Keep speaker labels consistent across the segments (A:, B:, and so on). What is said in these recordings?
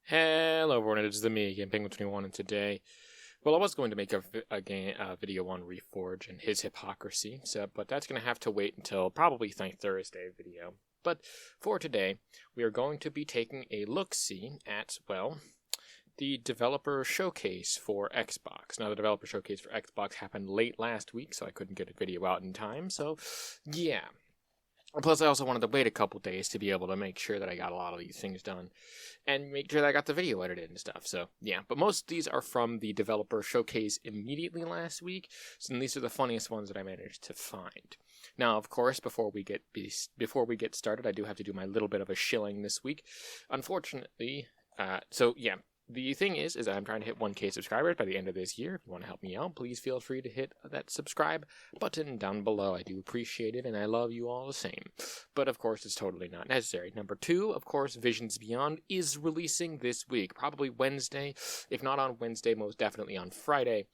A: Hello everyone, it is me again, Penguin21, and today, well, I was going to make a video on Reforge and his hypocrisy, but that's going to have to wait until probably Thursday video. But for today, we are going to be taking a look-see at, well, the developer showcase for Xbox. Now, the developer showcase for Xbox happened late last week, so I couldn't get a video out in time, so yeah. Plus, I also wanted to wait a couple days to be able to make sure that I got a lot of these things done and make sure that I got the video edited and stuff. So, yeah. But most of these are from the developer showcase immediately last week, so these are the funniest ones that I managed to find. Now, of course, before we get started, I do have to do my little bit of a shilling this week. Unfortunately, the thing is I'm trying to hit 1K subscribers by the end of this year. If you want to help me out, please feel free to hit that subscribe button down below. I do appreciate it, and I love you all the same. But, of course, it's totally not necessary. Number 2, of course, Visions Beyond is releasing this week. Probably Wednesday. If not on Wednesday, most definitely on Friday.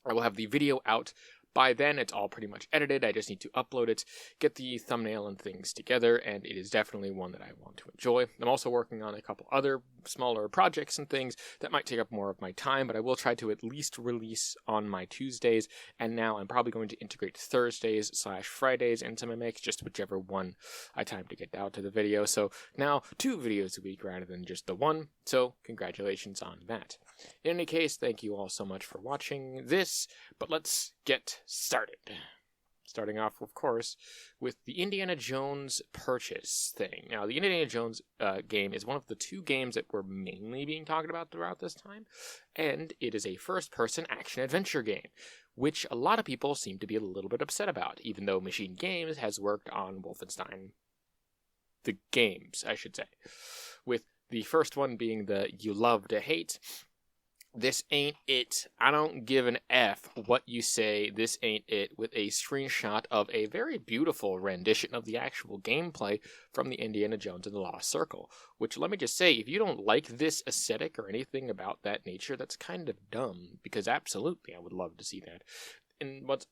A: I will have the video out. By then, it's all pretty much edited. I just need to upload it, get the thumbnail and things together, and it is definitely one that I want to enjoy. I'm also working on a couple other smaller projects and things that might take up more of my time, but I will try to at least release on my Tuesdays, and now I'm probably going to integrate Thursdays/Fridays into my mix, just whichever one I time to get out to the video. So now 2 videos a week rather than just the one, so congratulations on that. In any case, thank you all so much for watching this, but let's get started. Starting off, of course, with the Indiana Jones purchase thing. Now, the Indiana Jones game is one of the 2 games that were mainly being talked about throughout this time, and it is a first-person action-adventure game, which a lot of people seem to be a little bit upset about, even though Machine Games has worked on Wolfenstein, the games, I should say, with the first one being the You Love to Hate. This ain't it. I don't give an F what you say. This ain't it, with a screenshot of a very beautiful rendition of the actual gameplay from the Indiana Jones and the Lost Circle. Which, let me just say, if you don't like this aesthetic or anything about that nature, that's kind of dumb. Because absolutely, I would love to see that. And what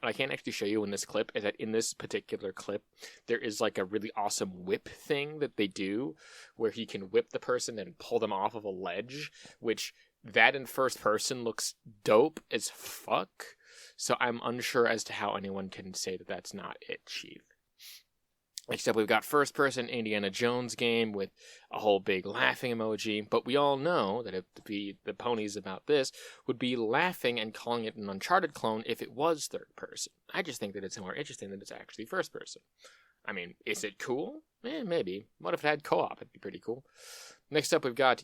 A: I can't actually show you in this clip is that in this particular clip, there is like a really awesome whip thing that they do, where he can whip the person and pull them off of a ledge, which that in first person looks dope as fuck. So I'm unsure as to how anyone can say that that's not it, Chief. Except we've got first-person Indiana Jones game with a whole big laughing emoji, but we all know that if the ponies about this would be laughing and calling it an Uncharted clone if it was third-person. I just think that it's more interesting that it's actually first-person. I mean, is it cool? Maybe. What if it had co-op? It'd be pretty cool. Next up, we've got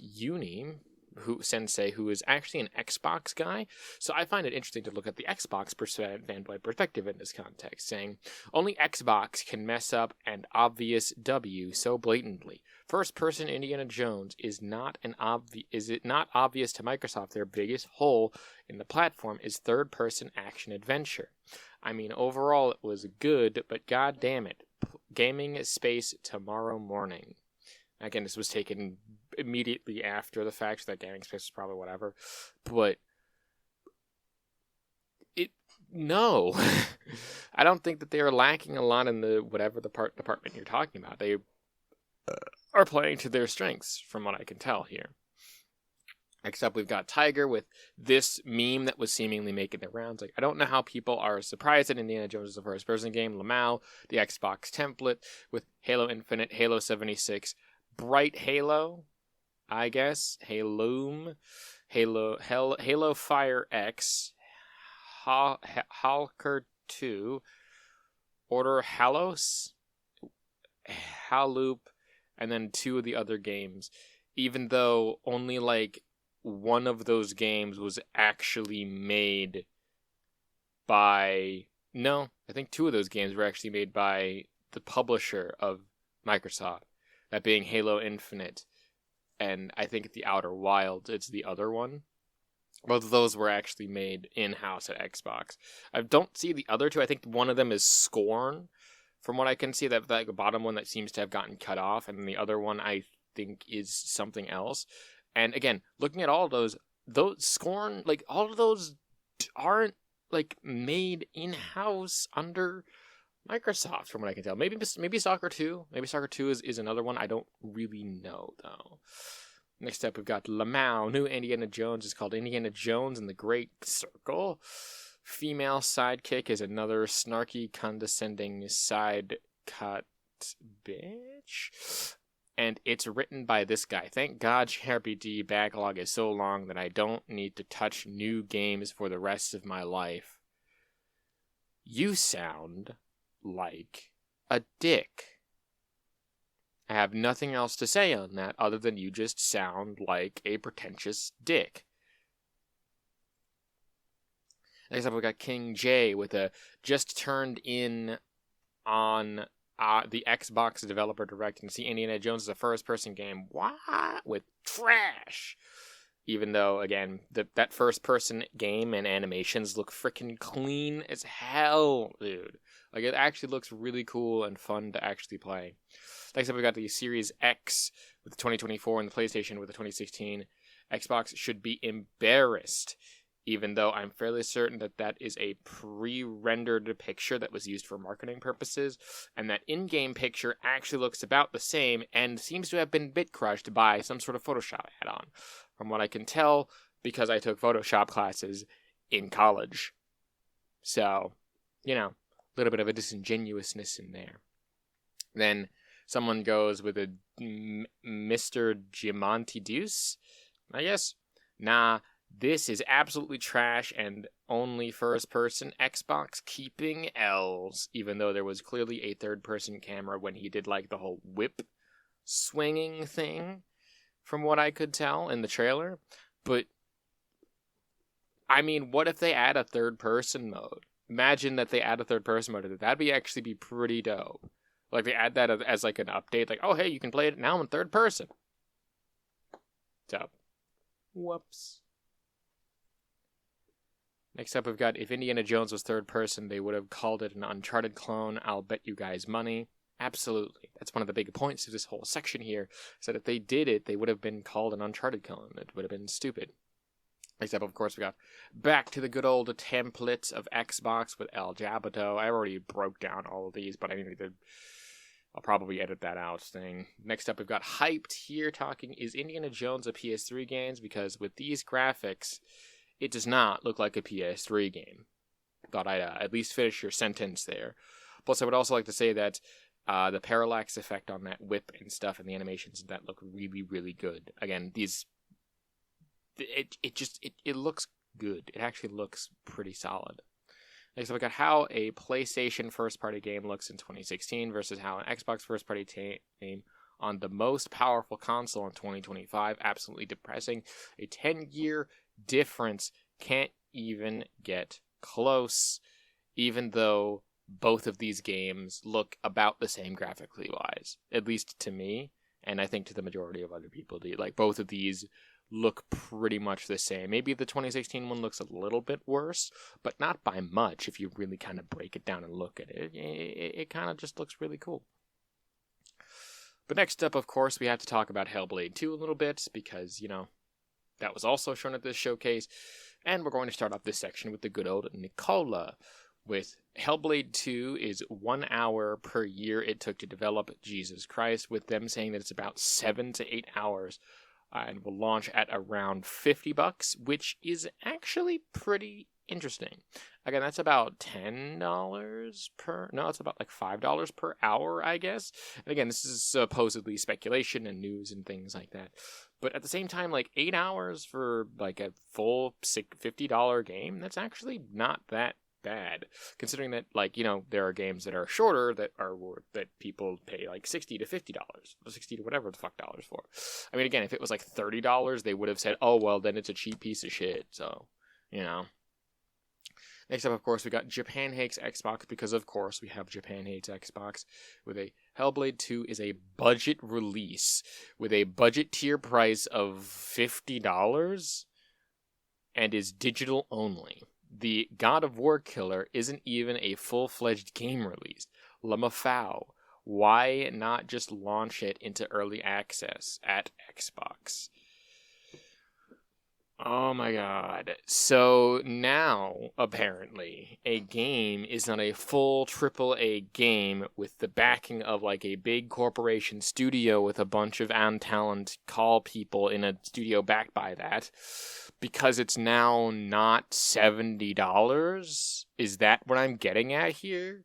A: Sensei, who is actually an Xbox guy. So I find it interesting to look at the Xbox fanboy perspective in this context, saying, only Xbox can mess up an obvious W so blatantly. First-person Indiana Jones is not obvious to Microsoft their biggest hole in the platform is third-person action-adventure? I mean, overall it was good, but god damn it. Gaming space tomorrow morning. Again, this was taken immediately after the fact, so that gaming space was probably whatever. But no. I don't think that they are lacking a lot in the whatever the department you're talking about. They are playing to their strengths, from what I can tell here. Next up, we've got Tiger with this meme that was seemingly making the rounds. Like, I don't know how people are surprised that Indiana Jones is a first-person game. Lamau, the Xbox template with Halo Infinite, Halo 76, Bright Halo, I guess, Halo Fire X, Halker 2, Order Halos, Haloop, and then 2 of the other games, even though only like one of those games was actually made by... No, I think 2 of those games were actually made by the publisher of Microsoft. That being Halo Infinite, and I think The Outer Wilds, it's the other one. Both of those were actually made in-house at Xbox. I don't see the other 2. I think one of them is Scorn, from what I can see, that the bottom one that seems to have gotten cut off, and the other one I think is something else. And again, looking at all of those Scorn, like, all of those aren't, like, made in-house under Microsoft, from what I can tell. Maybe Soccer 2. Maybe Soccer 2 is another one. I don't really know, though. Next up, we've got Lamau. New Indiana Jones is called Indiana Jones and the Great Circle. Female sidekick is another snarky, condescending side cut bitch. And it's written by this guy. Thank God JRPG backlog is so long that I don't need to touch new games for the rest of my life. You sound like a dick. I have nothing else to say on that other than you just sound like a pretentious dick. Next up, we got King J with a just turned in on the Xbox Developer Direct and see Indiana Jones as a first-person game. What? With trash. Even though, again, that first-person game and animations look freaking clean as hell, dude. Like, it actually looks really cool and fun to actually play. Next up, we got the Series X with the 2024 and the PlayStation with the 2016. Xbox should be embarrassed, even though I'm fairly certain that is a pre-rendered picture that was used for marketing purposes, and that in-game picture actually looks about the same and seems to have been bit crushed by some sort of Photoshop add-on, from what I can tell, because I took Photoshop classes in college. So, a little bit of a disingenuousness in there. Then someone goes with a Mr. Giamonti Deuce, I guess? Nah, this is absolutely trash and only first-person Xbox keeping L's, even though there was clearly a third-person camera when he did, the whole whip swinging thing, from what I could tell in the trailer. But, what if they add a third-person mode? Imagine that they add a third-person mode. That'd actually be pretty dope. They add that as an update, oh, hey, you can play it now in third person. So, whoops. Next up, we've got, if Indiana Jones was third person, they would have called it an Uncharted clone. I'll bet you guys money. Absolutely. That's one of the big points of this whole section here, is that if they did it, they would have been called an Uncharted clone. It would have been stupid. Next up, of course, we got back to the good old templates of Xbox with El Jabato. I already broke down all of these, but I'll probably edit that out thing. Next up, we've got Hyped here talking, is Indiana Jones a PS3 game? Because with these graphics, it does not look like a PS3 game. Thought I'd at least finish your sentence there. Plus, I would also like to say that the parallax effect on that whip and stuff and the animations that look really, really good. Again, it looks good. It actually looks pretty solid. Next up, we got how a PlayStation first-party game looks in 2016 versus how an Xbox first-party game on the most powerful console in 2025. Absolutely depressing. A 10-year difference, can't even get close, even though both of these games look about the same graphically wise, at least to me, and I think to the majority of other people. Both of these look pretty much the same. Maybe the 2016 one looks a little bit worse, but not by much if you really kind of break it down and look at it. It kind of just looks really cool. But next up, of course, we have to talk about Hellblade 2 a little bit, because, that was also shown at this showcase. And we're going to start off this section with the good old Nicola, with Hellblade 2 is 1 hour per year it took to develop. Jesus Christ, with them saying that it's about 7 to 8 hours. And will launch at around $50, which is actually pretty interesting. Again, that's about $10 per... No, it's about $5 per hour, I guess. And again, this is supposedly speculation and news and things like that. But at the same time, 8 hours for a full $50 game, that's actually not that bad, considering that there are games that are shorter that people pay $60 to $50, $60 to whatever the fuck dollars for. Again, if it was $30, they would have said, oh well, then it's a cheap piece of shit. So, Next up, of course, we got Japan Hates Xbox, because of course we have Japan Hates Xbox, with a Hellblade 2 is a budget release with a budget tier price of $50 and is digital only. The God of War killer isn't even a full-fledged game release. Lamafau. Why not just launch it into early access at Xbox? Oh my god. So now, apparently, a game is not a full AAA game with the backing of like a big corporation studio with a bunch of talent call people in a studio backed by that, because it's now not $70? Is that what I'm getting at here?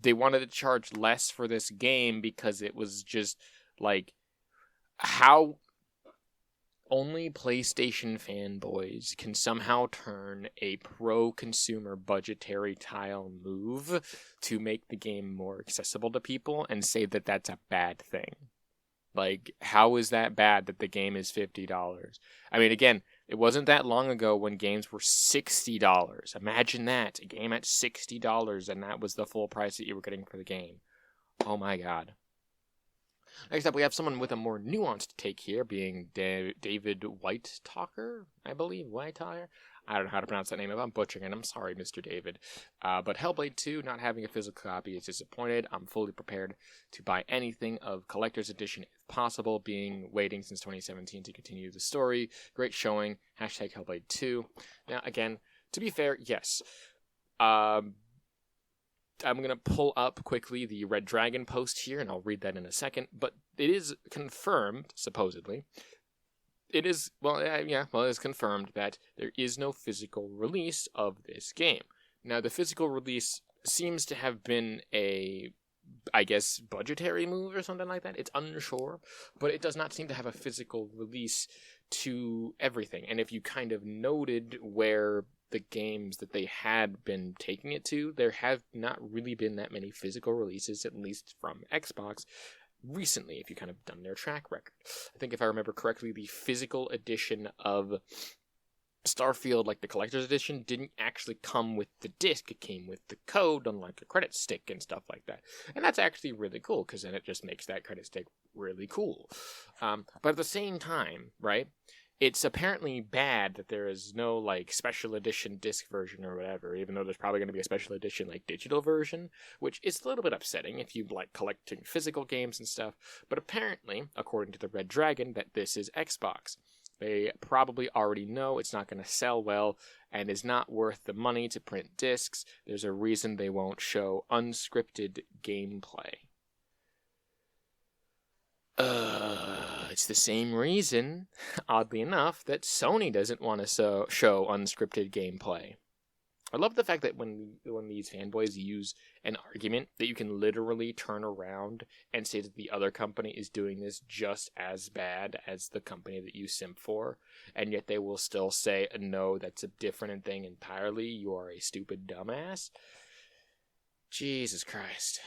A: They wanted to charge less for this game because it was just like, how only PlayStation fanboys can somehow turn a pro-consumer budgetary tile move to make the game more accessible to people and say that that's a bad thing. Like, how is that bad that the game is $50? I mean, again, it wasn't that long ago when games were $60. Imagine that, a game at $60, and that was the full price that you were getting for the game. Oh my god. Next up, we have someone with a more nuanced take here, being David Whitetalker, I believe. Whitetalker? I don't know how to pronounce that name. If I'm butchering it, I'm sorry, Mr. David. But Hellblade 2, not having a physical copy, is disappointed. I'm fully prepared to buy anything of Collector's Edition if possible, waiting since 2017 to continue the story. Great showing. Hashtag Hellblade 2. Now, again, to be fair, yes. I'm going to pull up quickly the Red Dragon post here, and I'll read that in a second, but it is confirmed, supposedly. It is, it is confirmed that there is no physical release of this game. Now, the physical release seems to have been a, I guess, budgetary move or something like that. It's unsure, but it does not seem to have a physical release to everything. And if you kind of noted where the games that they had been taking it to, there have not really been that many physical releases, at least from Xbox, recently, if you kind of done their track record. I think if I remember correctly, the physical edition of Starfield, like the collector's edition, didn't actually come with the disc. It came with the code on like a credit stick and stuff like that. And that's actually really cool, because then it just makes that credit stick really cool. But at the same time, right, it's apparently bad that there is no like special edition disc version or whatever, even though there's probably going to be a special edition like digital version, which is a little bit upsetting if you like collecting physical games and stuff. But apparently, according to the Red Dragon, that this is Xbox. They probably already know it's not going to sell well and is not worth the money to print discs. There's a reason they won't show unscripted gameplay. It's the same reason, oddly enough, that Sony doesn't want to show unscripted gameplay. I love the fact that when these fanboys use an argument that you can literally turn around and say that the other company is doing this just as bad as the company that you simp for, and yet they will still say, no, that's a different thing entirely, you are a stupid dumbass. Jesus Christ.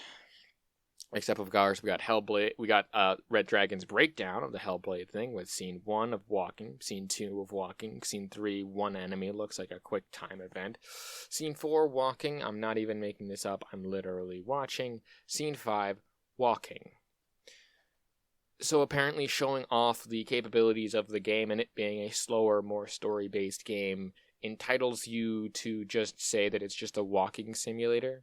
A: Next up, of course, we got Hellblade. We got Red Dragon's breakdown of the Hellblade thing with scene 1 of walking, scene 2 of walking, scene 3, one enemy, looks like a quick time event. Scene 4, walking, I'm not even making this up, I'm literally watching. Scene 5, walking. So apparently showing off the capabilities of the game and it being a slower, more story-based game entitles you to just say that it's just a walking simulator.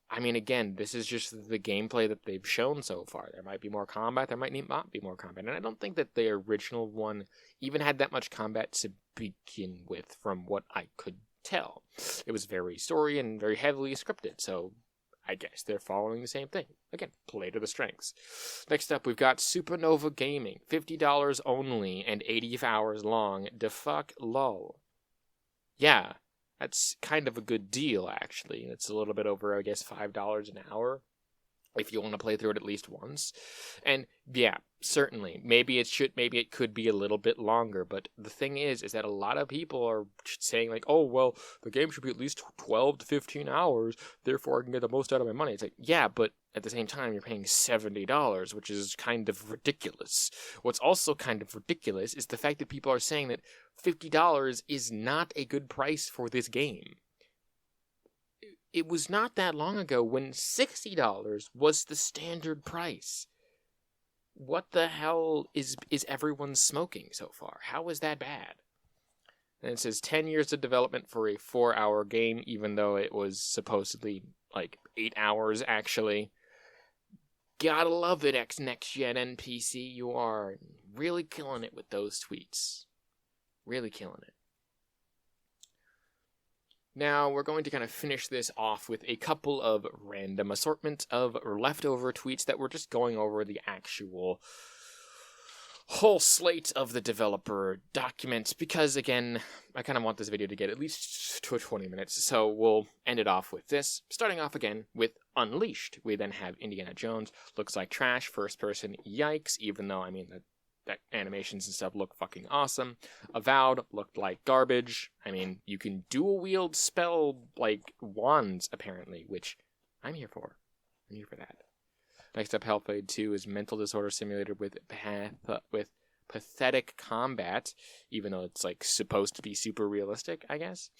A: I mean, again, this is just the gameplay that they've shown so far. There might be more combat, there might not be more combat. And I don't think that the original one even had that much combat to begin with, from what I could tell. It was very story and very heavily scripted, so I guess they're following the same thing. Again, play to the strengths. Next up, we've got Supernova Gaming. $50 only and 80 hours long. Defuck lol. Yeah. That's kind of a good deal, actually. It's a little bit over, I guess, $5 an hour if you want to play through it at least once. And yeah, certainly, maybe it could be a little bit longer. But the thing is that a lot of people are saying like, oh, well, the game should be at least 12 to 15 hours. Therefore, I can get the most out of my money. It's like, yeah, but at the same time, you're paying $70, which is kind of ridiculous. What's also kind of ridiculous is the fact that people are saying that $50 is not a good price for this game. It was not that long ago when $60 was the standard price. What the hell is everyone smoking so far? How is that bad? And it says 10 years of development for a 4-hour game, even though it was supposedly like 8 hours actually. Gotta love it, next gen and PC. You are really killing it with those tweets. Really killing it. Now, we're going to kind of finish this off with a couple of random assortment of leftover tweets that we're just going over the actual whole slate of the developer document, because, again, I kind of want this video to get at least to 20 minutes, so we'll end it off with this. Starting off again with Unleashed. We then have Indiana Jones, looks like trash, first person, yikes, even though, I mean, that animations and stuff look fucking awesome. Avowed looked like garbage. I mean, you can dual wield spell, like, wands, apparently, which I'm here for. I'm here for that. Next up, Hellblade 2 is mental disorder simulator with pathetic combat, even though it's, like, supposed to be super realistic, I guess.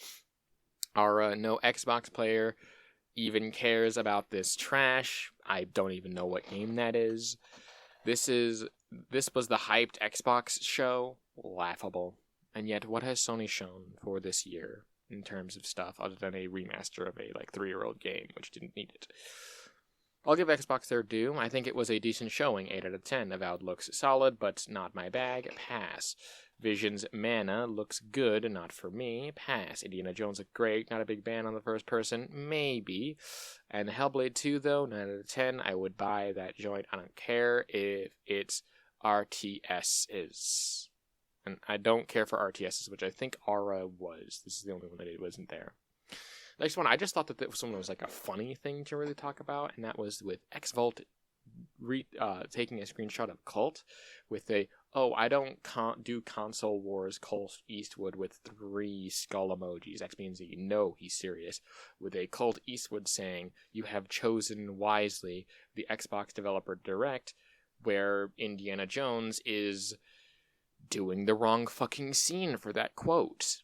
A: Our no Xbox player even cares about this trash. I don't even know what game that is. This was the hyped Xbox show. Laughable. And yet, what has Sony shown for this year in terms of stuff other than a remaster of a, like, 3-year-old game, which didn't need it? I'll give Xbox their due. I think it was a decent showing, 8 out of 10. Avowed looks solid, but not my bag. Pass. Vision's Mana looks good, not for me. Pass. Indiana Jones looked great, not a big fan on the first person. Maybe. And Hellblade 2, though, 9 out of 10. I would buy that joint. I don't care if it's RTSs. And I don't care for RTSs, which I think Aura was. This is the only one that it wasn't there. Next one, I just thought that this one was like a funny thing to really talk about, and that was with Xvolt taking a screenshot of Cult with a, I don't do console wars Colt Eastwood with 3 skull emojis. X means that you know he's serious. With a Colt Eastwood saying, you have chosen wisely the Xbox Developer Direct, where Indiana Jones is doing the wrong fucking scene for that quote.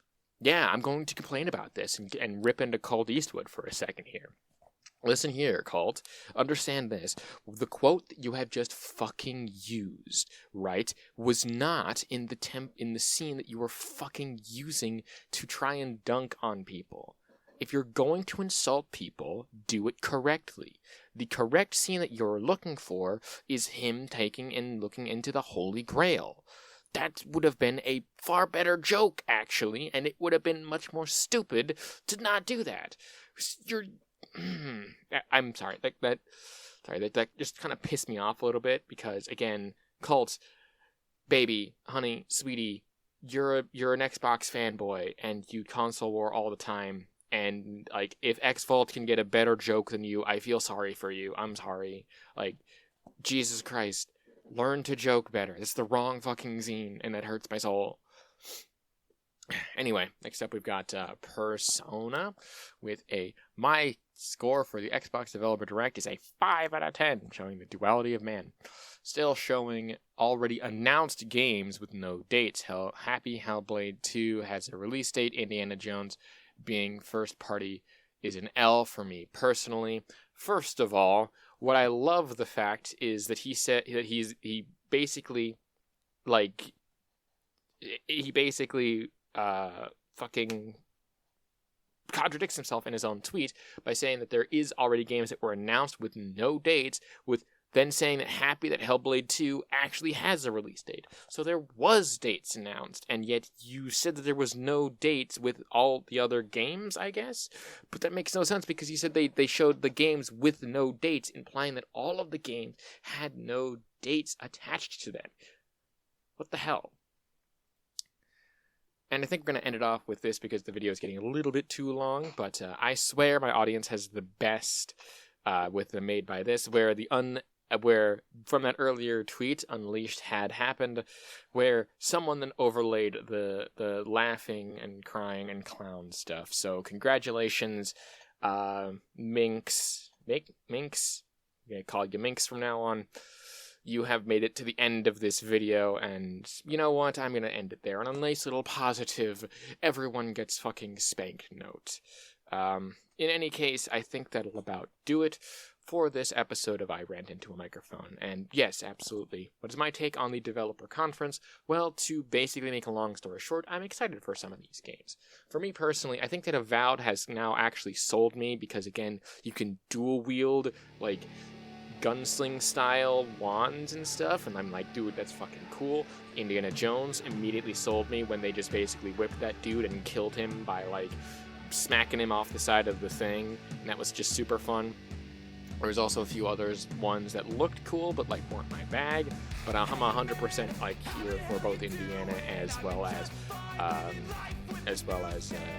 A: Yeah, I'm going to complain about this and rip into Colt Eastwood for a second here. Listen here, Colt. Understand this. The quote that you have just fucking used, right, was not in the scene that you were fucking using to try and dunk on people. If you're going to insult people, do it correctly. The correct scene that you're looking for is him taking and looking into the Holy Grail. That would have been a far better joke, actually, and it would have been much more stupid to not do that. I'm sorry, that just kind of pissed me off a little bit, because, again, Colt, baby, honey, sweetie, you're an Xbox fanboy, and you console war all the time, and, like, if Xvolt can get a better joke than you, I feel sorry for you. I'm sorry. Like, Jesus Christ. Learn to joke better. It's the wrong fucking zine, and that hurts my soul. Anyway, next up we've got Persona with my score for the Xbox Developer Direct is a 5 out of 10, showing the duality of man. Still showing already announced games with no dates. Happy Hellblade 2 has a release date. Indiana Jones being first party is an L for me personally. First of all, what I love the fact is that he said that he basically fucking contradicts himself in his own tweet by saying that there is already games that were announced with no dates, with then saying that happy that Hellblade 2 actually has a release date. So there was dates announced, and yet you said that there was no dates with all the other games, I guess? But that makes no sense, because you said they showed the games with no dates, implying that all of the games had no dates attached to them. What the hell? And I think we're going to end it off with this, because the video is getting a little bit too long, but I swear my audience has the best with the Made by This, where from that earlier tweet, Unleashed had happened, where someone then overlaid the laughing and crying and clown stuff. So congratulations, Minx. I'm gonna call you Minx from now on. You have made it to the end of this video, and you know what? I'm gonna end it there on a nice little positive, everyone gets fucking spanked note. In any case, I think that'll about do it for this episode of I Rant Into a Microphone. And yes, absolutely. What is my take on the developer conference? Well, to basically make a long story short, I'm excited for some of these games. For me personally, I think that Avowed has now actually sold me, because again, you can dual wield, like, gunsling style wands and stuff, and I'm like, dude, that's fucking cool. Indiana Jones immediately sold me when they just basically whipped that dude and killed him by like smacking him off the side of the thing, and that was just super fun. There's also a few others ones that looked cool but like weren't my bag, but I'm 100% like here for both Indiana as well as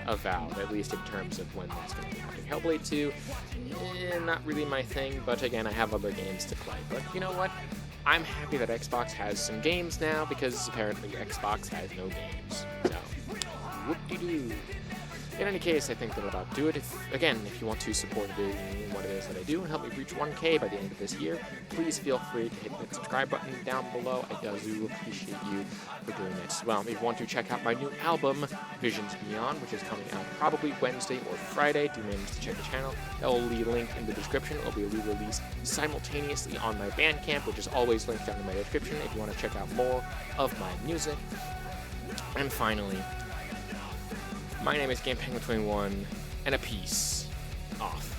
A: Avowed, at least in terms of when that's going to be happening. Hellblade 2, not really my thing, but again, I have other games to play. But you know what? I'm happy that Xbox has some games now, because apparently Xbox has no games. So, whoop-de-doo. In any case, I think that'll about do it. If you want to support me in what it is that I do and help me reach 1K by the end of this year, please feel free to hit the subscribe button down below. I do appreciate you for doing this. Well, if you want to check out my new album, Visions Beyond, which is coming out probably Wednesday or Friday, do manage to check the channel. That will be linked in the description. It will be released simultaneously on my Bandcamp, which is always linked down in my description if you want to check out more of my music. And finally, my name is GamePenguin21, and a peace off.